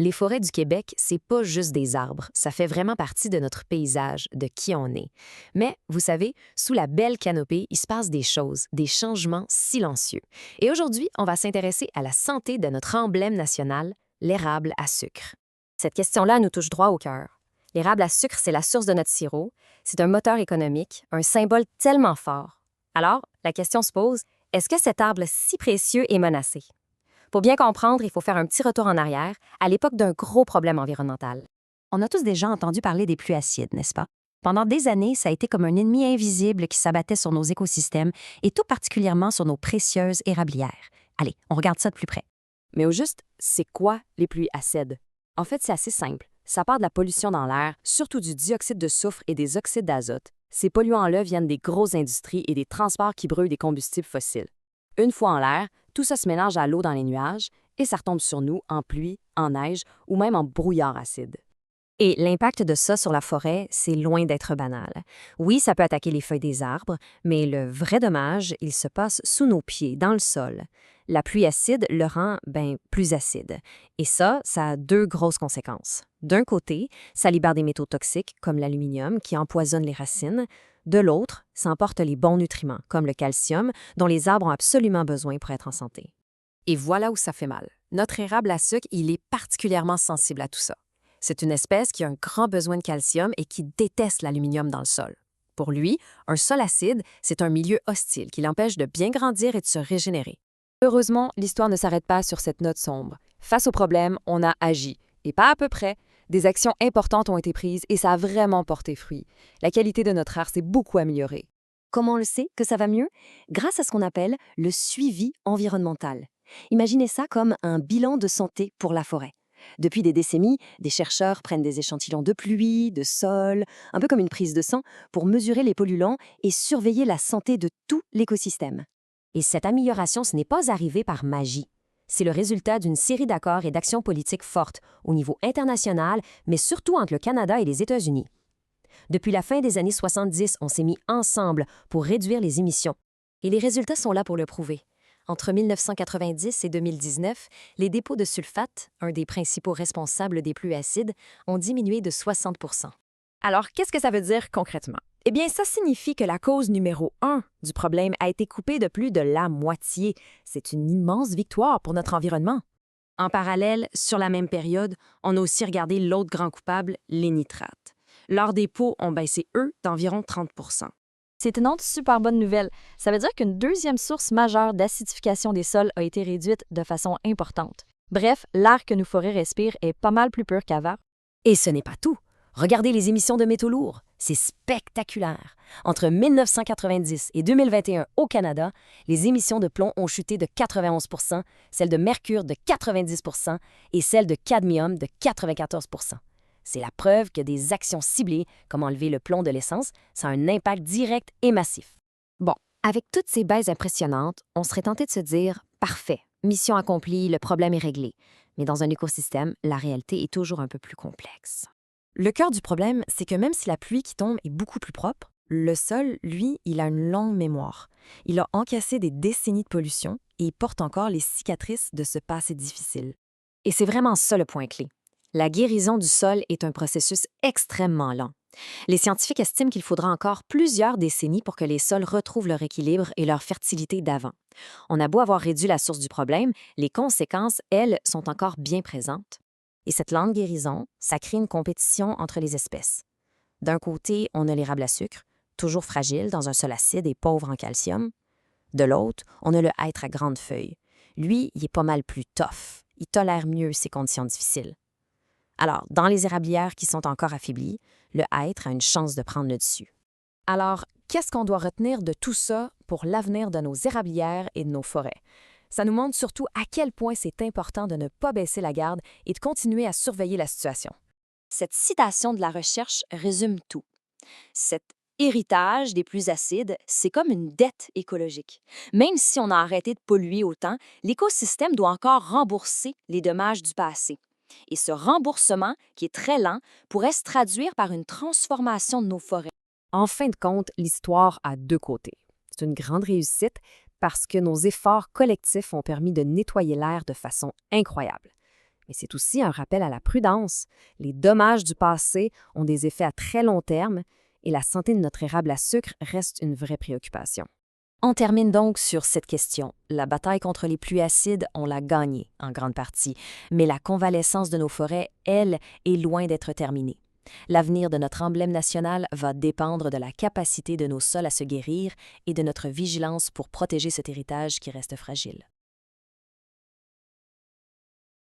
Les forêts du Québec, c'est pas juste des arbres, ça fait vraiment partie de notre paysage, de qui on est. Mais, vous savez, sous la belle canopée, il se passe des choses, des changements silencieux. Et aujourd'hui, on va s'intéresser à la santé de notre emblème national, l'érable à sucre. Cette question-là nous touche droit au cœur. L'érable à sucre, c'est la source de notre sirop, c'est un moteur économique, un symbole tellement fort. Alors, la question se pose, est-ce que cet arbre si précieux est menacé? Pour bien comprendre, il faut faire un petit retour en arrière, à l'époque d'un gros problème environnemental. On a tous déjà entendu parler des pluies acides, n'est-ce pas? Pendant des années, ça a été comme un ennemi invisible qui s'abattait sur nos écosystèmes et tout particulièrement sur nos précieuses érablières. Allez, on regarde ça de plus près. Mais au juste, c'est quoi les pluies acides? En fait, c'est assez simple. Ça part de la pollution dans l'air, surtout du dioxyde de soufre et des oxydes d'azote. Ces polluants-là viennent des grosses industries et des transports qui brûlent des combustibles fossiles. Une fois en l'air, tout ça se mélange à l'eau dans les nuages et ça retombe sur nous en pluie, en neige ou même en brouillard acide. Et l'impact de ça sur la forêt, c'est loin d'être banal. Oui, ça peut attaquer les feuilles des arbres, mais le vrai dommage, il se passe sous nos pieds, dans le sol. La pluie acide le rend, plus acide. Et ça a deux grosses conséquences. D'un côté, ça libère des métaux toxiques, comme l'aluminium, qui empoisonnent les racines. De l'autre, ça emporte les bons nutriments, comme le calcium, dont les arbres ont absolument besoin pour être en santé. Et voilà où ça fait mal. Notre érable à sucre, il est particulièrement sensible à tout ça. C'est une espèce qui a un grand besoin de calcium et qui déteste l'aluminium dans le sol. Pour lui, un sol acide, c'est un milieu hostile qui l'empêche de bien grandir et de se régénérer. Heureusement, l'histoire ne s'arrête pas sur cette note sombre. Face au problème, on a agi. Et pas à peu près. Des actions importantes ont été prises et ça a vraiment porté fruit. La qualité de notre art s'est beaucoup améliorée. Comment on le sait que ça va mieux? Grâce à ce qu'on appelle le suivi environnemental. Imaginez ça comme un bilan de santé pour la forêt. Depuis des décennies, des chercheurs prennent des échantillons de pluie, de sol, un peu comme une prise de sang, pour mesurer les polluants et surveiller la santé de tout l'écosystème. Et cette amélioration, ce n'est pas arrivé par magie. C'est le résultat d'une série d'accords et d'actions politiques fortes au niveau international, mais surtout entre le Canada et les États-Unis. Depuis la fin des années 70, on s'est mis ensemble pour réduire les émissions. Et les résultats sont là pour le prouver. Entre 1990 et 2019, les dépôts de sulfate, un des principaux responsables des pluies acides, ont diminué de 60 %. Alors, qu'est-ce que ça veut dire concrètement? Eh bien, ça signifie que la cause numéro 1 du problème a été coupée de plus de la moitié. C'est une immense victoire pour notre environnement. En parallèle, sur la même période, on a aussi regardé l'autre grand coupable, les nitrates. Leurs dépôts ont baissé, eux, d'environ 30 %. C'est une autre super bonne nouvelle. Ça veut dire qu'une deuxième source majeure d'acidification des sols a été réduite de façon importante. Bref, l'air que nos forêts respirent est pas mal plus pur qu'avant. Et ce n'est pas tout. Regardez les émissions de métaux lourds. C'est spectaculaire. Entre 1990 et 2021 au Canada, les émissions de plomb ont chuté de 91 %, celles de mercure de 90 % et celles de cadmium de 94 %. C'est la preuve que des actions ciblées, comme enlever le plomb de l'essence, ça a un impact direct et massif. Bon, avec toutes ces baisses impressionnantes, on serait tenté de se dire « Parfait, mission accomplie, le problème est réglé ». Mais dans un écosystème, la réalité est toujours un peu plus complexe. Le cœur du problème, c'est que même si la pluie qui tombe est beaucoup plus propre, le sol, lui, il a une longue mémoire. Il a encaissé des décennies de pollution et il porte encore les cicatrices de ce passé difficile. Et c'est vraiment ça le point clé. La guérison du sol est un processus extrêmement lent. Les scientifiques estiment qu'il faudra encore plusieurs décennies pour que les sols retrouvent leur équilibre et leur fertilité d'avant. On a beau avoir réduit la source du problème, les conséquences, elles, sont encore bien présentes. Et cette lente guérison, ça crée une compétition entre les espèces. D'un côté, on a l'érable à sucre, toujours fragile dans un sol acide et pauvre en calcium. De l'autre, on a le hêtre à grandes feuilles. Lui, il est pas mal plus tough. Il tolère mieux ces conditions difficiles. Alors, dans les érablières qui sont encore affaiblies, le hêtre a une chance de prendre le dessus. Alors, qu'est-ce qu'on doit retenir de tout ça pour l'avenir de nos érablières et de nos forêts? Ça nous montre surtout à quel point c'est important de ne pas baisser la garde et de continuer à surveiller la situation. Cette citation de la recherche résume tout. Cet héritage des pluies acides, c'est comme une dette écologique. Même si on a arrêté de polluer autant, l'écosystème doit encore rembourser les dommages du passé. Et ce remboursement, qui est très lent, pourrait se traduire par une transformation de nos forêts. En fin de compte, l'histoire a deux côtés. C'est une grande réussite parce que nos efforts collectifs ont permis de nettoyer l'air de façon incroyable. Mais c'est aussi un rappel à la prudence. Les dommages du passé ont des effets à très long terme et la santé de notre érable à sucre reste une vraie préoccupation. On termine donc sur cette question. La bataille contre les pluies acides, on l'a gagnée en grande partie, mais la convalescence de nos forêts, elle, est loin d'être terminée. L'avenir de notre emblème national va dépendre de la capacité de nos sols à se guérir et de notre vigilance pour protéger cet héritage qui reste fragile.